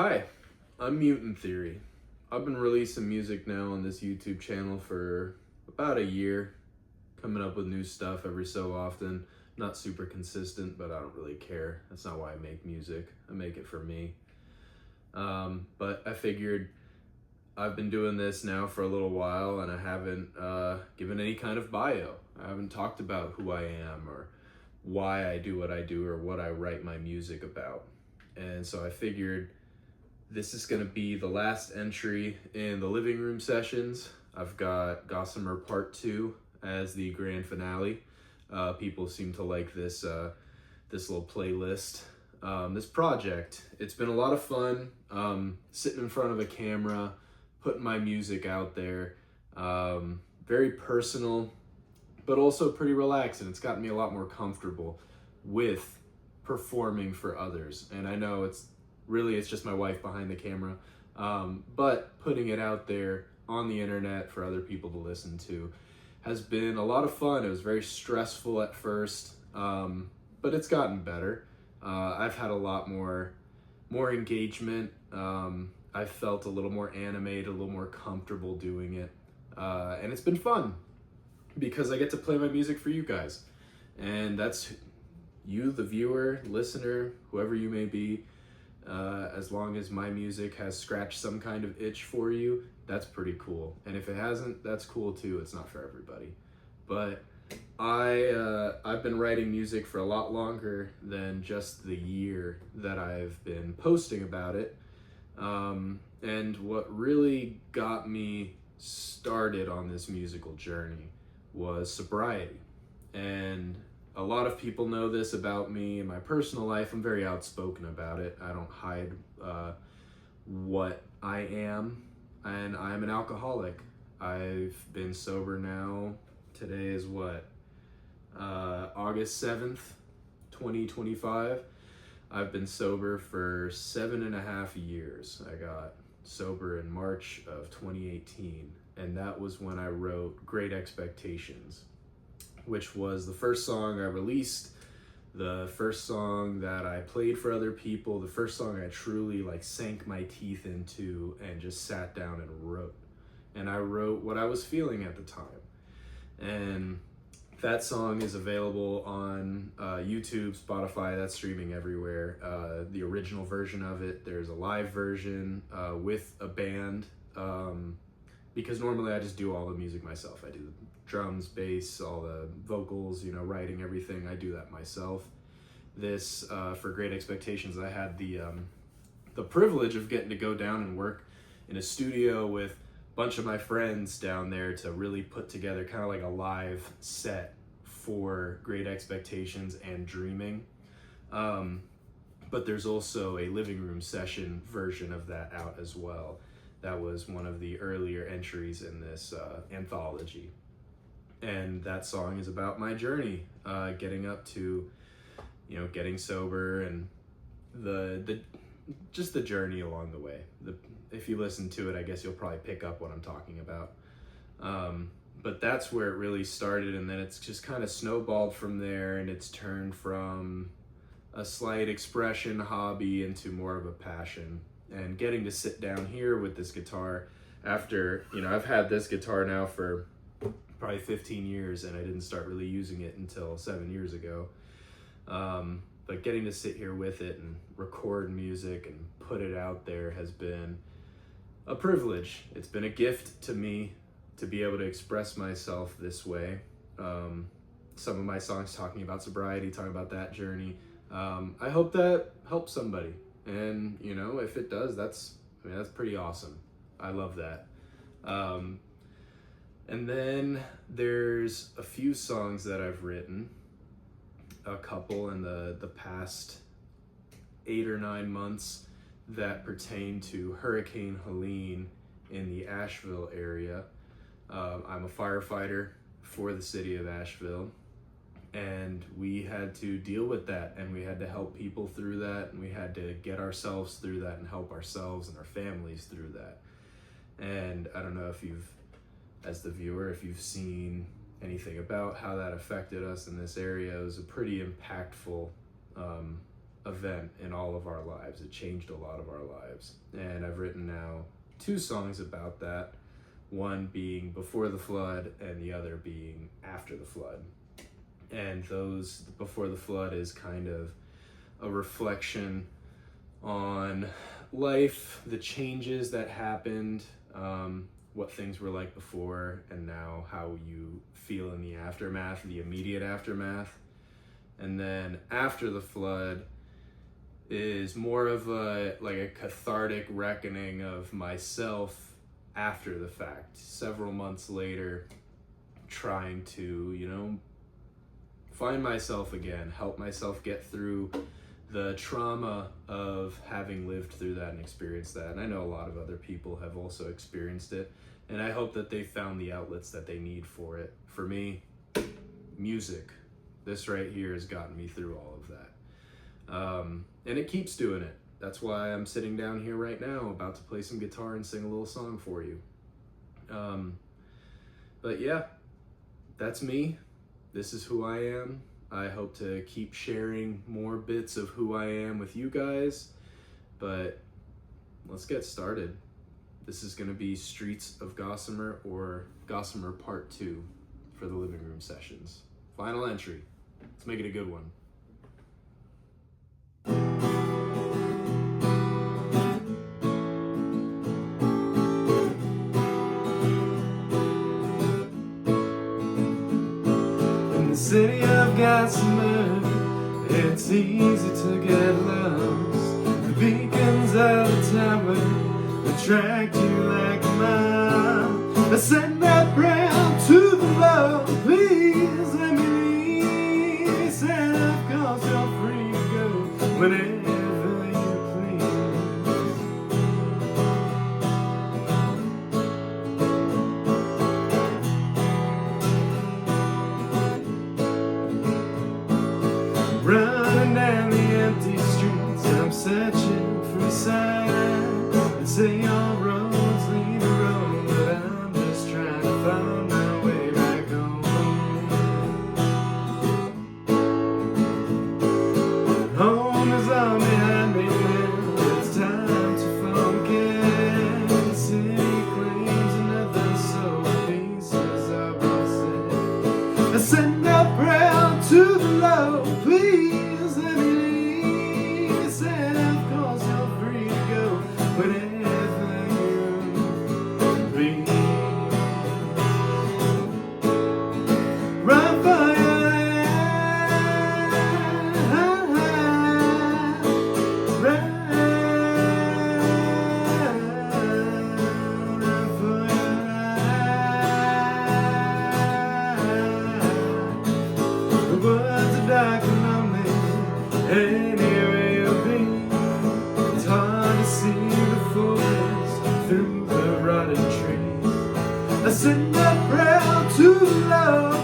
Hi, I'm Mutant Theory. I've been releasing music now on this YouTube channel for about a year, coming up with new stuff every so often. Not super consistent, but I don't really care. That's not why I make music. I make it for me. But I figured I've been doing this now for a little while and I haven't given any kind of bio. I haven't talked about who I am or why I do what I do or what I write my music about. And so I figured this is going to be the last entry in the living room sessions. I've got Gossamer Part 2 as the grand finale. People seem to like this little playlist. This project, it's been a lot of fun sitting in front of a camera, putting my music out there. Very personal, but also pretty relaxing. It's gotten me a lot more comfortable with performing for others. And I know it's just my wife behind the camera, but putting it out there on the internet for other people to listen to has been a lot of fun. It was very stressful at first, but it's gotten better. I've had a lot more engagement. I felt a little more animated, a little more comfortable doing it, and it's been fun because I get to play my music for you guys, and that's you, the viewer, listener, whoever you may be. As long as my music has scratched some kind of itch for you, that's pretty cool. And if it hasn't, that's cool too. It's not for everybody. But I've been writing music for a lot longer than just the year that I've been posting about it. And what really got me started on this musical journey was sobriety. And a lot of people know this about me in my personal life. I'm very outspoken about it. I don't hide what I am, and I'm an alcoholic. I've been sober now. Today is what? August 7th, 2025. I've been sober for 7.5 years. I got sober in March of 2018, and that was when I wrote Great Expectations, which was the first song I released, the first song that I played for other people, the first song I truly sank my teeth into and just sat down and wrote. And I wrote what I was feeling at the time. And that song is available on YouTube, Spotify, that's streaming everywhere. The original version of it, there's a live version with a band, because normally I just do all the music myself. I do the drums, bass, all the vocals, writing everything. I do that myself. This, for Great Expectations, I had the privilege of getting to go down and work in a studio with a bunch of my friends down there to really put together kind of like a live set for Great Expectations and Dreaming. But there's also a living room session version of that out as well. That was one of the earlier entries in this anthology. And that song is about my journey, getting up to, getting sober and the journey along the way. If you listen to it, I guess you'll probably pick up what I'm talking about. But that's where it really started, and then it's just kind of snowballed from there, and it's turned from a slight expression hobby into more of a passion. And getting to sit down here with this guitar after, I've had this guitar now for probably 15 years, and I didn't start really using it until 7 years ago. But getting to sit here with it and record music and put it out there has been a privilege. It's been a gift to me to be able to express myself this way. Some of my songs talking about sobriety, talking about that journey. I hope that helps somebody. And, if it does, that's pretty awesome. I love that. And then there's a few songs that I've written, a couple in the past 8 or 9 months that pertain to Hurricane Helene in the Asheville area. I'm a firefighter for the city of Asheville, and we had to deal with that, and we had to help people through that, and we had to get ourselves through that and help ourselves and our families through that. And I don't know if as the viewer, if you've seen anything about how that affected us in this area. It was a pretty impactful event in all of our lives. It changed a lot of our lives. And I've written now 2 songs about that, one being before the flood and the other being after the flood. And those, before the flood is kind of a reflection on life, the changes that happened, what things were like before, and now how you feel in the aftermath, the immediate aftermath. And then after the flood is more of a cathartic reckoning of myself after the fact, several months later, trying to, find myself again, help myself get through the trauma of having lived through that and experienced that. And I know a lot of other people have also experienced it, and I hope that they found the outlets that they need for it. For me, music. This right here has gotten me through all of that. And it keeps doing it. That's why I'm sitting down here right now about to play some guitar and sing a little song for you. But yeah, that's me. This is who I am. I hope to keep sharing more bits of who I am with you guys, but let's get started. This is going to be Streets of Gossamer, or Gossamer Part 2 for the living room sessions. Final entry. Let's make it a good one. In the city of Gossamer, it's easy to get lost. The beacons of the tower attract you like a mile. I send that prayer to the Lord, please let me leave. Said of course you're free to go whenever you please. Running down the empty streets, I'm searching for a sign that say all roads lead to Rome, but I'm just trying to find my way back home. Home is all behind me now, it's time to forget. The city claims another soul, pieces are all set. I send a prayer to the Lord, please let me leave. He said of course you're free to go whenever you please. Run for your life, run for your life. The words are dark and lonely, anywhere you'll be. It's hard to see the forest through the rotted trees. I send that prayer to the Lord.